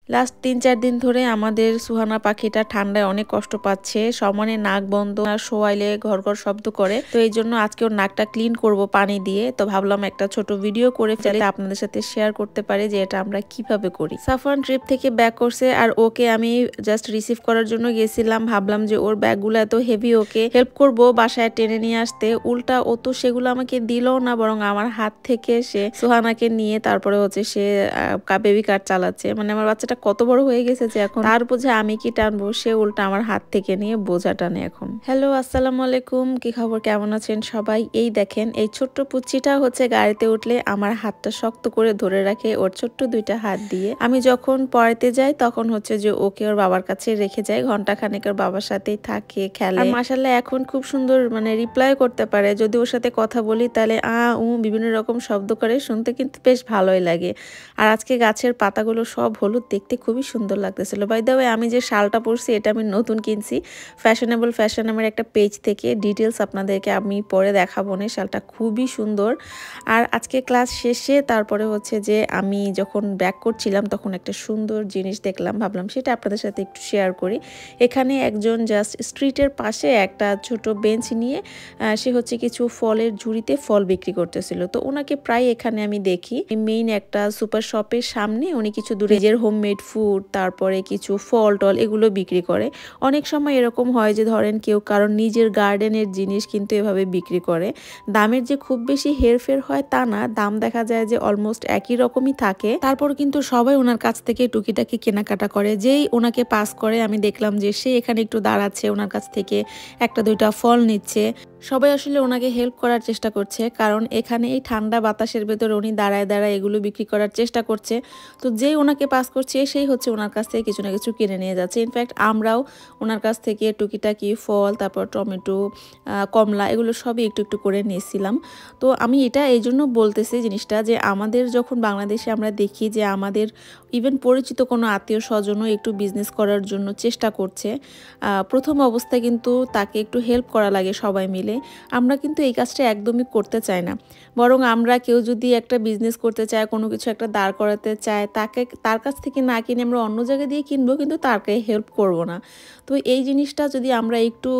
Last ৩-৪ দিন ধরে আমাদের সুহানা পাখিটা ঠান্ডায় অনেক কষ্ট পাচ্ছে, সমানে নাক বন্ধ আর শোয়াইলে ঘর শব্দ করে। তো এই জন্য আজকে ওর নাকটা ক্লিন করব পানি দিয়ে। তো ভাবলাম একটা ছোট ভিডিও করে ফেলে আপনাদের সাথে শেয়ার করতে পারি যে এটা আমরা কিভাবে করি। সাফওয়ান ট্রিপ থেকে ব্যাক করছে আর ওকে আমি জাস্ট রিসিভ করার জন্য গেছিলাম। ভাবলাম যে ওর ব্যাগগুলো এত হেভি, ওকে হেল্প করব বাসায় টেনে নিয়ে আসতে। উল্টা ও তো সেগুলো আমাকে দিলও না, বরং আমার হাত থেকে সে সুহানাকে নিয়ে তারপরে হচ্ছে সে বেবি কার চালাচ্ছে। মানে আমার বাচ্চাটা কত বড় হয়ে গেছে যে এখন তার বোঝা আমি কি টানবো, সে উল্টা আমার হাত থেকে নিয়ে বোঝা টানে এখন। হ্যালো, আসসালামু আলাইকুম, কি খবর, কেমন আছেন সবাই? এই দেখেন, এই ছোট্ট পুচ্চিটা হচ্ছে গাড়িতে উঠলে আমার হাতটা শক্ত করে ধরে রাখে ওর ছোট্ট দুইটা হাত দিয়ে। আমি যখন পড়াতে যাই তখন হচ্ছে যে ওকে ওর বাবার কাছে রেখে যাই, ঘন্টা খানেক ওর বাবার সাথেই থাকে, খেলে। আর মাশাআল্লাহ এখন খুব সুন্দর মানে রিপ্লাই করতে পারে। যদি ওর সাথে কথা বলি তাহলে বিভিন্ন রকম শব্দ করে, শুনতে কিন্তু বেশ ভালোই লাগে। আর আজকে গাছের পাতাগুলো সব হলুদ, দেখতে খুবই সুন্দর লাগতেছিল। বাই দ্য ওয়ে, আমি যে শালটা পরছি এটা আমি নতুন কিনছি ফ্যাশনেবল ফ্যাশন নামের একটা পেজ থেকে। ডিটেলস আপনাদেরকে আমি পরে দেখাবো না, শালটা খুবই সুন্দর। আর আজকে ক্লাস শেষে তারপরে হচ্ছে যে আমি যখন ব্যাক করছিলাম তখন একটা সুন্দর জিনিস দেখলাম, ভাবলাম সেটা আপনাদের সাথে একটু শেয়ার করি। এখানে একজন জাস্ট স্ট্রিটের পাশে একটা ছোট বেঞ্চ নিয়ে সে হচ্ছে কিছু ফলের ঝুড়িতে ফল বিক্রি করতেছিল। তো ওনাকে প্রায় এখানে আমি দেখি। মেইন একটা সুপার শপের সামনে উনি কিছু দূরে নিজের হোমমেড ফুড, তারপরে কিছু ফল টল এগুলো বিক্রি করে। অনেক সময় এরকম হয় যে ধরেন কেউ কারণ নিজের গার্ডেনের জিনিস কিন্তু এভাবে বিক্রি করে। দামের যে খুব বেশি হেরফের হয় তা না, দাম দেখা যায় যে অলমোস্ট একই রকমই থাকে। তারপর কিন্তু সবাই ওনার কাছ থেকে টুকিটাকি কেনাকাটা করে। যেই ওনাকে পাস করে আমি দেখলাম যে সে এখানে একটু দাঁড়াচ্ছে, ওনার কাছ থেকে একটা দুইটা ফল নিচ্ছে। সবাই আসলে ওনাকে হেল্প করার চেষ্টা করছে, কারণ এখানে এই ঠান্ডা বাতাসের ভেতর উনি দাঁড়ায় দাঁড়ায় এগুলো বিক্রি করার চেষ্টা করছে। তো যেই ওনাকে পাস করছে সেই হচ্ছে ওনার কাছ থেকে কিছু না কিছু কিনে নিয়ে যাচ্ছে। ইনফ্যাক্ট আমরাও ওনার কাছ থেকে টুকিটাকি ফল, তারপর টমেটো, কমলা এগুলো সবই একটু একটু করে নিয়েছিলাম। তো আমি এটা এই জন্য বলতেছি জিনিসটা যে আমাদের যখন বাংলাদেশে আমরা দেখি যে আমাদের ইভেন পরিচিত কোনো আত্মীয় স্বজনও একটু বিজনেস করার জন্য চেষ্টা করছে, প্রথম অবস্থায় কিন্তু তাকে একটু হেল্প করা লাগে সবাই মিলে। আমরা কিন্তু এই কাজটা একদমই করতে চাই না, বরং আমরা কেউ যদি একটা বিজনেস করতে চায়, কোনো কিছু একটা দাঁড় করাতে চায়, তার কাছ থেকে না কিনে আমরা অন্য জায়গায় দিয়ে কিনবো, কিন্তু তাকে হেল্প করব না। তো এই জিনিসটা যদি আমরা একটু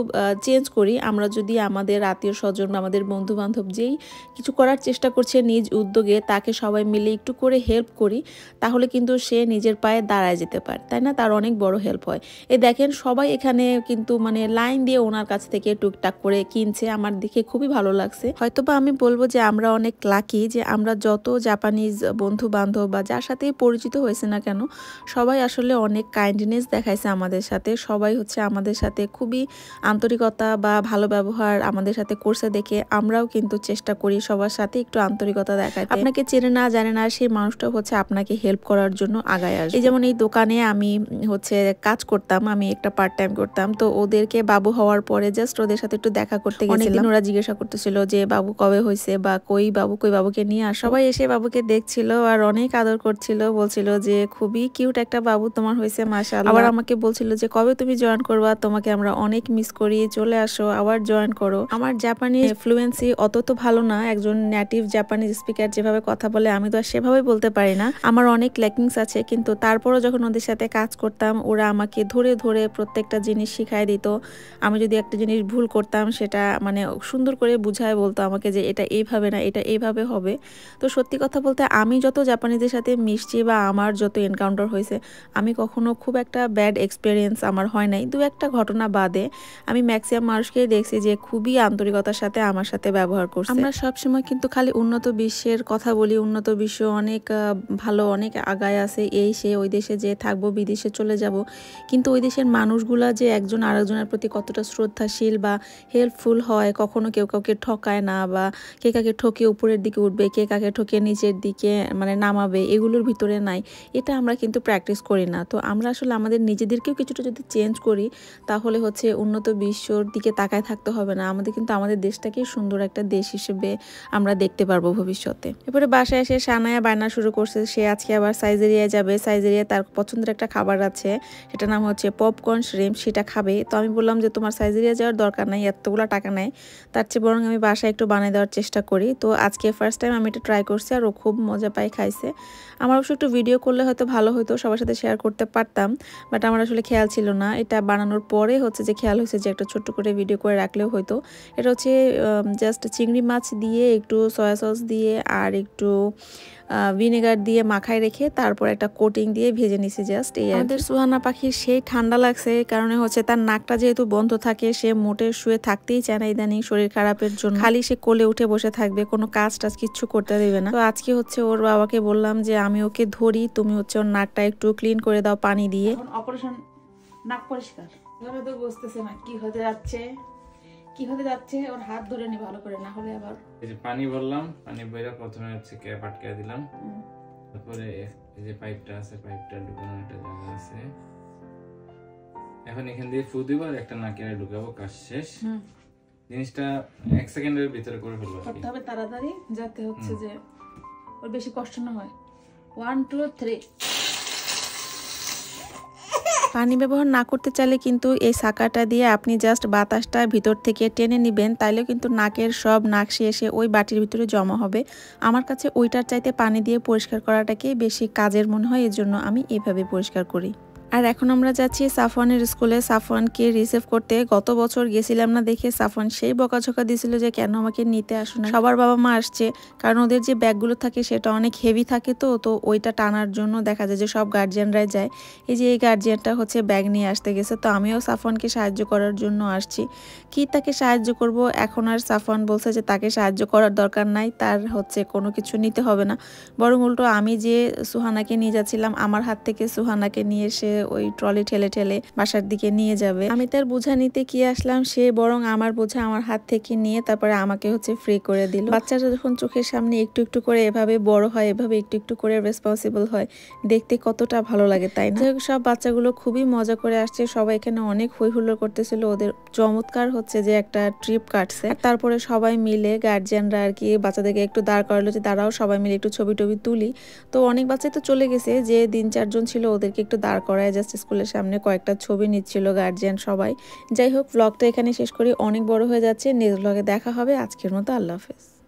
চেঞ্জ করি, আমরা যদি আমাদের আত্মীয় স্বজন বা আমাদের বন্ধু বান্ধব যেই কিছু করার চেষ্টা করছে নিজ উদ্যোগে, তাকে সবাই মিলে একটু করে হেল্প করি, তাহলে কিন্তু সে নিজের পায়ে দাঁড়ায় যেতে পারে, তাই না? তার অনেক বড় হেল্প হয়। এই দেখেন সবাই এখানে কিন্তু মানে লাইন দিয়ে ওনার কাছ থেকে টুকটাক করে কিনছে, আমার দেখে খুবই ভালো লাগছে। হয়তোবা আমি বলবো যে আমরা অনেক লাকি যে আমরা যত জাপানিজ বন্ধু বান্ধব বা যার সাথে পরিচিত হয়েছে না কেন, সবাই আসলে অনেক কাইন্ডনেস দেখাইছে আমাদের সাথে। সবাই হচ্ছে আমাদের সাথে খুবই আন্তরিকতা বা ভালো ব্যবহার আমাদের সাথে করছে দেখে আমরাও কিন্তু চেষ্টা করি সবার সাথে একটু আন্তরিকতা দেখাইতে। আপনাকে চেনে না জানে না সেই মানুষটা হচ্ছে আপনাকে হেল্প করার জন্য আগায় আসে। এই যেমন এই দোকানে আমি হচ্ছে কাজ করতাম, আমি একটা পার্ট টাইম করতাম। তো ওদেরকে বাবু হওয়ার পরে জাস্ট ওদের সাথে একটু দেখা করতে গেছিলাম। ওরা জিজ্ঞাসা করতেছিল যে বাবু কবে হয়েছে বা কই বাবুকে নিয়ে আস। সবাই এসে বাবুকে দেখছিল আর অনেক আদর করছিল, বলছিল যে খুবই কিউট একটা বাবু তোমার হয়েছে, মাশাআল্লাহ। আবার আমাকে বলছিল যে কবে তুমি জয়েন করবা, তোমাকে আমরা অনেক মিস করি, চলে আসো আবার জয়েন করো। আমার জাপানি ফ্লুয়েন্সি অত তো ভালো না, একজন নেটিভ জাপানিজ স্পিকার যেভাবে কথা বলে আমি তো আর সেভাবে বলতে পারি না, আমার অনেক ল্যাকিংস আছে। কিন্তু তারপরও যখন ওদের সাথে কাজ করতাম ওরা আমাকে ধরে ধরে প্রত্যেকটা জিনিস শিখাই দিত। আমি যদি একটা জিনিস ভুল করতাম সেটা মানে সুন্দর করে বুঝায় বলতো আমাকে যে এটা এইভাবে না, এটা এইভাবে হবে। তো সত্যি কথা বলতে আমি যত জাপানিদের সাথে মিশছি বা আমার যত এনকাউন্টার হয়েছে, আমি কখনো খুব একটা ব্যাড এক্সপিরিয়েন্স আমার হয় নাই। দু একটা ঘটনা বাদে আমি ম্যাক্সিমাম মানুষকেই দেখছি যে খুবই আন্তরিকতার সাথে আমার সাথে ব্যবহার করছে। আমরা সবসময় কিন্তু খালি উন্নত বিশ্বের কথা বলি, উন্নত বিশ্ব অনেক ভালো, অনেক আগায় আছে, এই সে ওই দেশে যে থাকবো, বিদেশে চলে যাব, কিন্তু ওই দেশের মানুষগুলা যে একজন আরেকজনের প্রতি কতটা শ্রদ্ধাশীল বা হেল্পফুল হয়, কখনো কেউ কাউকে ঠকায় না বা কে কাকে ঠকে উপরের দিকে উঠবে, কে কাকে ঠকে নিচের দিকে মানে নামাবে, এগুলোর ভিতরে নাই। এটা আমরা কিন্তু প্র্যাকটিস করি না। তো আমরা আসলে আমাদের নিজেদেরকেও কিছুটা যদি চেঞ্জ করি, তাহলে হচ্ছে উন্নত বিশ্বর দিকে তাকায় থাকতে হবে না, আমাদের কিন্তু আমাদের দেশটাকেই সুন্দর একটা দেশ হিসেবে আমরা দেখতে পারবো ভবিষ্যতে। এরপরে বাসায় এসে সানায়া বায়না শুরু করছে, সে আজকে আবার সাইজেরিয়ায় যাবে। সাইজেরিয়া তার পছন্দের একটা খাবার আছে, সেটার নাম হচ্ছে পপকর্ন শ্রিম্প, সেটা খাবে। তো আমি বললাম যে তোমার সাইজেরিয়া যাওয়ার দরকার নাই, এতগুলো টাকা বানায়, তার চেয়ে বরং আমি বাসায় একটু বানিয়ে দেওয়ার চেষ্টা করি। তো আজকে ফার্স্ট টাইম আমি এটা ট্রাই করছি আর ও খুব মজা পাই খাইছে। আমার অবশ্য একটু ভিডিও করলে হয়তো ভালো হতো, সবার সাথে শেয়ার করতে পারতাম, বাট আমার আসলে খেয়াল ছিল না। এটা বানানোর পরে হচ্ছে যে খেয়াল হয়েছে যে একটা ছোট্ট করে ভিডিও করে রাখলেও হয়তো। এটা হচ্ছে জাস্ট চিংড়ি মাছ দিয়ে একটু সয়া সস দিয়ে আর একটু ভিনেগার দিয়ে মাখায় রেখে তারপর একটা কোটিং দিয়ে ভেজে নিছি জাস্ট। এই আমাদের সুহানা পাখির সেই ঠান্ডা লাগছে, কারণে হচ্ছে তার নাকটা যেহেতু বন্ধ থাকে, সে মোটে শুয়ে থাকতেই চায় না ইদানিং শরীর খারাপের জন্য। খালি সে কোলে উঠে বসে থাকবে, কোনো কাজ টাজ কিচ্ছু করতে দেবে না। তো আজকে হচ্ছে ওর বাবাকে বললাম যে আমি ওকে ধরি, তুমি হচ্ছে ওর নাকটা একটু ক্লিন করে দাও পানি দিয়ে। অপারেশন নাক পরিষ্কার এভাবে তো বুঝতেছে না কি হতে যাচ্ছে, কি হতে যাচ্ছে। ওর হাত ধরে নি ভালো করে, না হলে আবার এই যে পানি ভরলাম, পানি ভরে প্রথমে হচ্ছে ক্যাপ আটকে দিলাম, তারপরে এই যে পাইপটা আছে, পাইপটা ঢুকানোর একটা জায়গা আছে। এখন এখান দিয়ে ফু দিব আর একটা নাকে ঢুকাবো, কাজ শেষ। জিনিসটা 1 সেকেন্ডের ভিতরে করে ফেলবো, করতে হবে তাড়াতাড়ি, যাতে হচ্ছে যে ওর বেশি কষ্ট না হয়। 1 2 3। পানি ব্যবহার না করতে চাইলে কিন্তু এই সাকাটা দিয়ে আপনি জাস্ট বাতাসটা ভিতর থেকে টেনে নেবেন, তাইলেও কিন্তু নাকের সব নাকশি এসে ওই বাটির ভিতরে জমা হবে। আমার কাছে ওইটার চাইতে পানি দিয়ে পরিষ্কার করাটাকে বেশি কাজের মনে হয়, এজন্য আমি এভাবে পরিষ্কার করি। আর এখন আমরা যাচ্ছি সাফওয়ানের স্কুলে সাফওয়ানকে রিসিভ করতে। গত বছর গেছিলাম না দেখে সাফওয়ান সেই বকাঝকা দিয়েছিল যে কেন আমাকে নিতে আসো না। সবার বাবা মা আসছে, কারণ ওদের যে ব্যাগগুলো থাকে সেটা অনেক হেভি থাকে, তো ওইটা টানার জন্য দেখা যায় যে সব গার্জিয়ানরাই যায়। এই যে এই গার্জিয়ানটা হচ্ছে ব্যাগ নিয়ে আসতে গেছে, তো আমিও সাফওয়ানকে সাহায্য করার জন্য আসছি। কি তাকে সাহায্য করব? এখন আর সাফওয়ান বলছে যে তাকে সাহায্য করার দরকার নাই, তার হচ্ছে কোনো কিছু নিতে হবে না, বরং উল্টো আমি যে সুহানাকে নিয়ে যাচ্ছিলাম আমার হাত থেকে সুহানাকে নিয়ে এসে ওই ট্রলি ঠেলে ঠেলে বাসার দিকে নিয়ে যাবে। আমি তার বোঝা নিতে কি আসলাম, সে বরং আমার বোঝা আমার হাত থেকে নিয়ে তারপরে আমাকে হচ্ছে ফ্রি করে দিল। বাচ্চারা যখন চোখের সামনে একটু একটু করে এভাবে বড় হয়, এভাবে একটু একটু করে রেসপন্সিবল হয়, দেখতে কতটা ভালো লাগে, তাই না? সব বাচ্চাগুলো খুবই মজা করে আসছে, সবাই এখানে অনেক হই হুল্লোড় করতেছিল। ওদের চমৎকার হচ্ছে যে একটা ট্রিপ কাটছে। তারপরে সবাই মিলে গার্জিয়ানরা আর কি বাচ্চাদেরকে একটু দাঁড় করালো যে তারাও সবাই মিলে একটু ছবি টবি তুলি। তো অনেক বাচ্চাই তো চলে গেছে, যে 3-4 জন ছিল ওদেরকে একটু দাঁড় করায় জাস্ট স্কুলের সামনে কয়েকটা ছবি নিচ্ছিল গার্জিয়ান সবাই। যাই হোক, ব্লগটা এখানে শেষ করি, অনেক বড় হয়ে যাচ্ছে। নেক্সট ব্লগে দেখা হবে। আজকের মতো আল্লাহ হাফেজ।